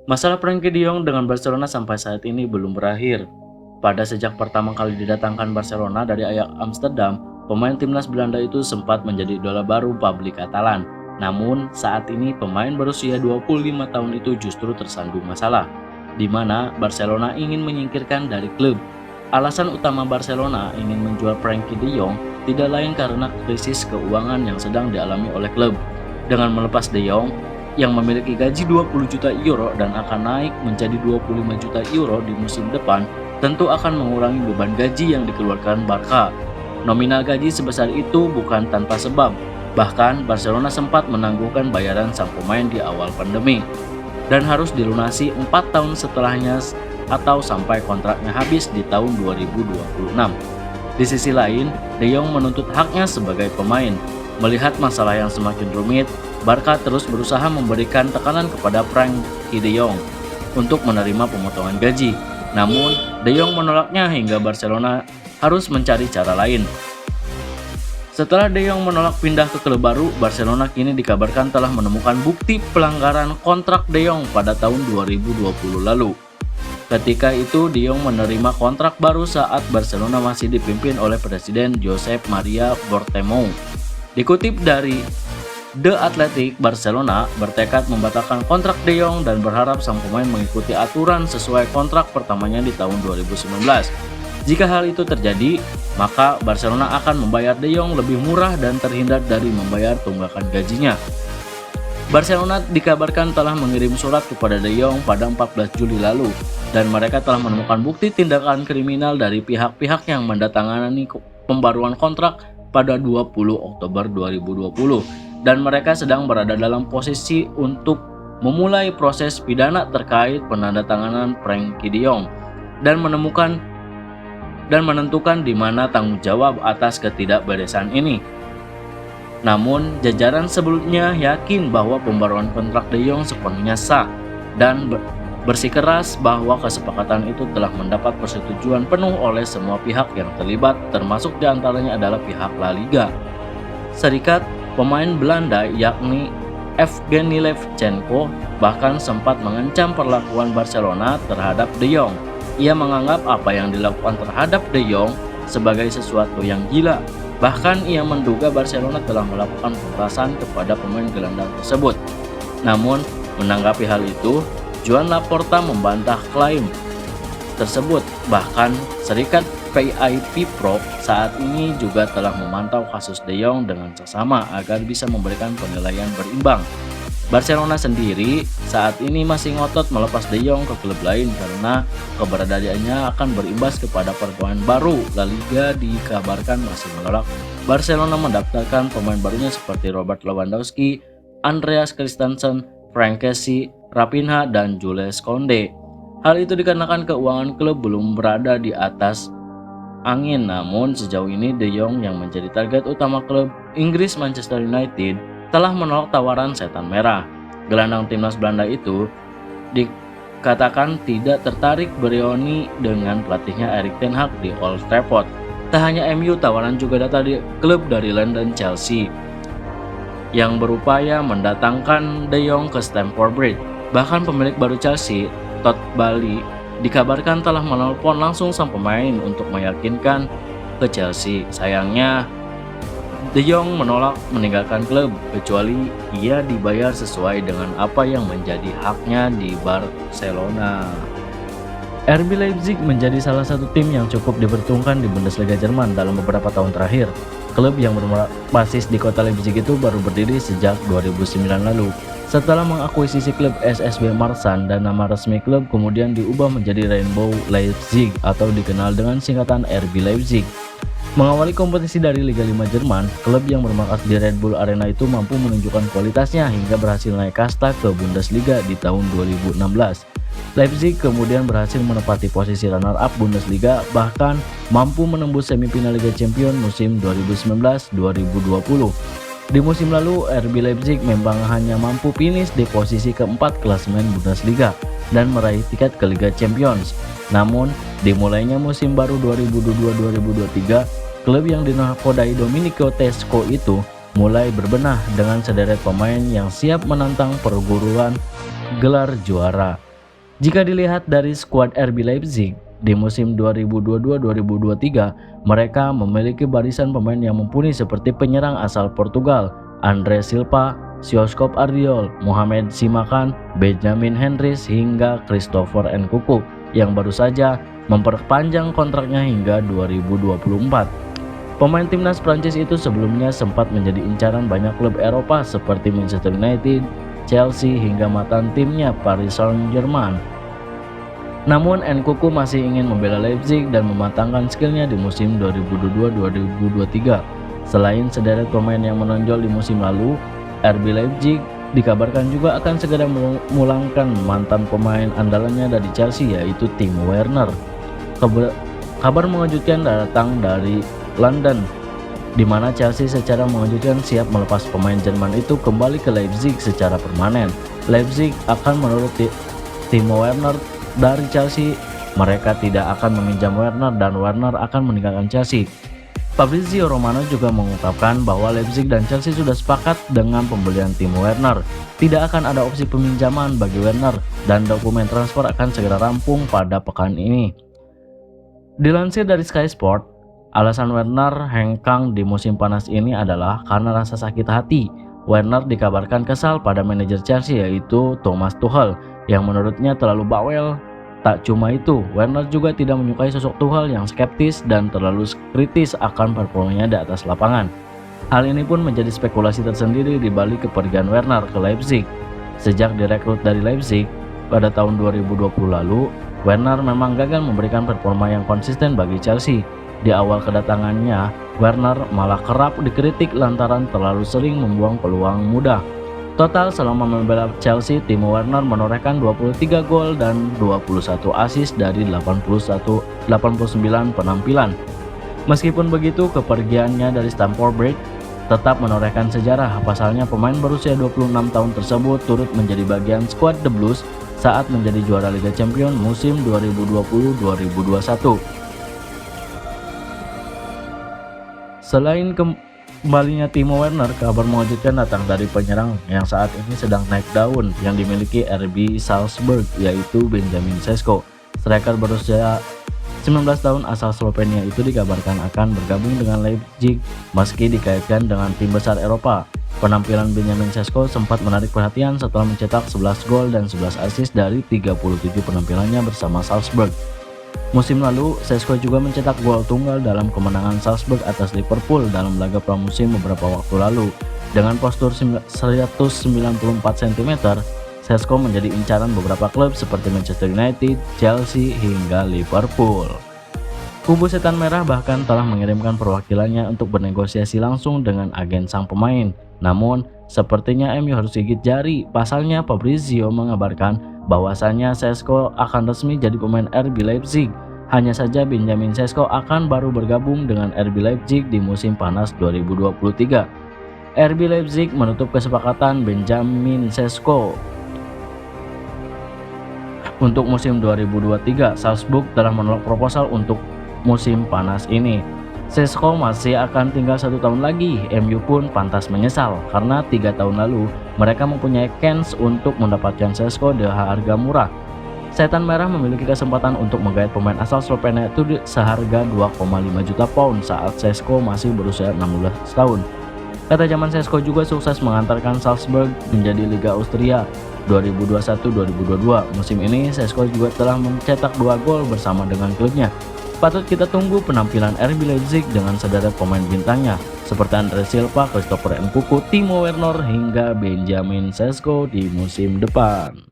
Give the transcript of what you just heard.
Masalah Frenkie de Jong dengan Barcelona sampai saat ini belum berakhir. Pada sejak pertama kali didatangkan Barcelona dari Ajax Amsterdam, pemain timnas Belanda itu sempat menjadi idola baru publik Katalan. Namun, saat ini pemain berusia 25 tahun itu justru tersandung masalah, di mana Barcelona ingin menyingkirkan dari klub. Alasan utama Barcelona ingin menjual Frenkie de Jong tidak lain karena krisis keuangan yang sedang dialami oleh klub. Dengan melepas de Jong, yang memiliki gaji 20 juta euro dan akan naik menjadi 25 juta euro di musim depan, tentu akan mengurangi beban gaji yang dikeluarkan Barca. Nominal gaji sebesar itu bukan tanpa sebab, bahkan Barcelona sempat menangguhkan bayaran sang pemain di awal pandemi, dan harus dilunasi 4 tahun setelahnya atau sampai kontraknya habis di tahun 2026. Di sisi lain, De Jong menuntut haknya sebagai pemain. Melihat masalah yang semakin rumit, Barca terus berusaha memberikan tekanan kepada Frenkie de Jong untuk menerima pemotongan gaji. Namun, De Jong menolaknya hingga Barcelona harus mencari cara lain. Setelah De Jong menolak pindah ke klub baru, Barcelona kini dikabarkan telah menemukan bukti pelanggaran kontrak De Jong pada tahun 2020 lalu. Ketika itu, De Jong menerima kontrak baru saat Barcelona masih dipimpin oleh Presiden Josep Maria Bartomeu. Dikutip dari The Athletic, Barcelona bertekad membatalkan kontrak De Jong dan berharap sang pemain mengikuti aturan sesuai kontrak pertamanya di tahun 2019. Jika hal itu terjadi, maka Barcelona akan membayar De Jong lebih murah dan terhindar dari membayar tunggakan gajinya. Barcelona dikabarkan telah mengirim surat kepada De Jong pada 14 Juli lalu, dan mereka telah menemukan bukti tindakan kriminal dari pihak-pihak yang mendatangani pembaruan kontrak pada 20 Oktober 2020, dan mereka sedang berada dalam posisi untuk memulai proses pidana terkait penandatanganan Frenkie de Jong dan menentukan di mana tanggung jawab atas ketidakberesan ini. Namun, jajaran sebelumnya yakin bahwa pembaruan kontrak De Jong sepenuhnya sah dan bersikeras bahwa kesepakatan itu telah mendapat persetujuan penuh oleh semua pihak yang terlibat, termasuk diantaranya adalah pihak La Liga. Serikat pemain Belanda yakni Evgeny Levchenko bahkan sempat mengancam perlakuan Barcelona terhadap De Jong. Ia menganggap apa yang dilakukan terhadap De Jong sebagai sesuatu yang gila. Bahkan ia menduga Barcelona telah melakukan pemerasan kepada pemain gelandang tersebut. Namun, menanggapi hal itu, Joan Laporta membantah klaim tersebut. Bahkan, serikat VIP Pro saat ini juga telah memantau kasus De Jong dengan seksama agar bisa memberikan penilaian berimbang. Barcelona sendiri saat ini masih ngotot melepas De Jong ke klub lain karena keberadaannya akan berimbas kepada pemain baru. La Liga dikabarkan masih menolak Barcelona mendaftarkan pemain barunya seperti Robert Lewandowski, Andreas Christensen, Frank Kessie, Raphinha, dan Jules Koundé. Hal itu dikarenakan keuangan klub belum berada di atas angin. Namun sejauh ini De Jong yang menjadi target utama klub Inggris Manchester United telah menolak tawaran setan merah. Gelandang timnas Belanda itu dikatakan tidak tertarik bereuni dengan pelatihnya Erik ten Hag di Old Trafford. Tak hanya MU, tawaran juga datang di klub dari London, Chelsea, yang berupaya mendatangkan De Jong ke Stamford Bridge. Bahkan pemilik baru Chelsea, Todd Boehly, dikabarkan telah menelpon langsung sang pemain untuk meyakinkan ke Chelsea. Sayangnya, De Jong menolak meninggalkan klub kecuali ia dibayar sesuai dengan apa yang menjadi haknya di Barcelona. RB Leipzig menjadi salah satu tim yang cukup diperhitungkan di Bundesliga Jerman dalam beberapa tahun terakhir. Klub yang berbasis di kota Leipzig itu baru berdiri sejak 2009 lalu. Setelah mengakuisisi klub SSB Marsan dan nama resmi klub kemudian diubah menjadi Rainbow Leipzig atau dikenal dengan singkatan RB Leipzig. Mengawali kompetisi dari Liga 5 Jerman, klub yang bermarkas di Red Bull Arena itu mampu menunjukkan kualitasnya hingga berhasil naik kasta ke Bundesliga di tahun 2016. Leipzig kemudian berhasil menempati posisi runner-up Bundesliga, bahkan mampu menembus semifinal Liga Champions musim 2019-2020. Di musim lalu, RB Leipzig memang hanya mampu finish di posisi keempat klasemen Bundesliga dan meraih tiket ke Liga Champions. Namun, dimulainya musim baru 2022-2023, klub yang dinakodai Domenico Tedesco itu mulai berbenah dengan sederet pemain yang siap menantang perguruan gelar juara. Jika dilihat dari skuad RB Leipzig di musim 2022-2023, mereka memiliki barisan pemain yang mumpuni seperti penyerang asal Portugal, Andre Silva, Sjoskop Ardiol, Mohamed Simakan, Benjamin Henrys hingga Christopher Nkunku yang baru saja memperpanjang kontraknya hingga 2024. Pemain timnas Prancis itu sebelumnya sempat menjadi incaran banyak klub Eropa seperti Manchester United, Chelsea hingga mantan timnya Paris Saint-Germain. Namun Nkunku masih ingin membela Leipzig dan mematangkan skillnya di musim 2022-2023. Selain sederet pemain yang menonjol di musim lalu, RB Leipzig dikabarkan juga akan segera memulangkan mantan pemain andalannya dari Chelsea yaitu Timo Werner. Kabar mengejutkan datang dari London, di mana Chelsea secara mengejutkan siap melepas pemain Jerman itu kembali ke Leipzig secara permanen. Leipzig akan menurut Timo Werner dari Chelsea, mereka tidak akan meminjam Werner dan Werner akan meninggalkan Chelsea. Fabrizio Romano juga mengungkapkan bahwa Leipzig dan Chelsea sudah sepakat dengan pembelian Timo Werner. Tidak akan ada opsi peminjaman bagi Werner dan dokumen transfer akan segera rampung pada pekan ini. Dilansir dari Sky Sport, alasan Werner hengkang di musim panas ini adalah karena rasa sakit hati. Werner dikabarkan kesal pada manajer Chelsea yaitu Thomas Tuchel yang menurutnya terlalu bawel. Tak cuma itu, Werner juga tidak menyukai sosok Tuchel yang skeptis dan terlalu kritis akan performanya di atas lapangan. Hal ini pun menjadi spekulasi tersendiri di balik kepergian Werner ke Leipzig. Sejak direkrut dari Leipzig pada tahun 2020 lalu, Werner memang gagal memberikan performa yang konsisten bagi Chelsea. Di awal kedatangannya, Werner malah kerap dikritik lantaran terlalu sering membuang peluang mudah. Total selama membela Chelsea, Timo Werner menorehkan 23 gol dan 21 assist dari 89 penampilan. Meskipun begitu, kepergiannya dari Stamford Bridge tetap menorehkan sejarah. Pasalnya pemain berusia 26 tahun tersebut turut menjadi bagian skuad The Blues saat menjadi juara Liga Champions musim 2020-2021. Selain kembalinya Timo Werner, kabar mengejutkan datang dari penyerang yang saat ini sedang naik daun yang dimiliki RB Salzburg yaitu Benjamin Sesko. Striker berusia 19 tahun asal Slovenia itu dikabarkan akan bergabung dengan Leipzig meski dikaitkan dengan tim besar Eropa. Penampilan Benjamin Sesko sempat menarik perhatian setelah mencetak 11 gol dan 11 assist dari 37 penampilannya bersama Salzburg. Musim lalu, Sesko juga mencetak gol tunggal dalam kemenangan Salzburg atas Liverpool dalam laga pramusim beberapa waktu lalu. Dengan postur 194 cm, Sesko menjadi incaran beberapa klub seperti Manchester United, Chelsea, hingga Liverpool. Kubu Setan Merah bahkan telah mengirimkan perwakilannya untuk bernegosiasi langsung dengan agen sang pemain. Namun, sepertinya MU harus gigit jari. Pasalnya, Fabrizio mengabarkan bahwasannya Sesko akan resmi jadi pemain RB Leipzig. Hanya saja Benjamin Sesko akan baru bergabung dengan RB Leipzig di musim panas 2023. RB Leipzig menutup kesepakatan Benjamin Sesko untuk musim 2023. Salzburg telah menolak proposal untuk musim panas ini. Sesko masih akan tinggal 1 tahun lagi. MU pun pantas menyesal karena 3 tahun lalu mereka mempunyai kans untuk mendapatkan Sesko di harga murah. Setan Merah memiliki kesempatan untuk menggait pemain asal Slovenia itu seharga 2,5 juta pound saat Sesko masih berusia 16 tahun. Kata zaman Sesko juga sukses mengantarkan Salzburg menjadi Liga Austria 2021-2022. Musim ini Sesko juga telah mencetak 2 gol bersama dengan klubnya. Patut kita tunggu penampilan RB Leipzig dengan sederet pemain bintangnya seperti Andre Silva, Christopher Nkunku, Timo Werner hingga Benjamin Sesko di musim depan.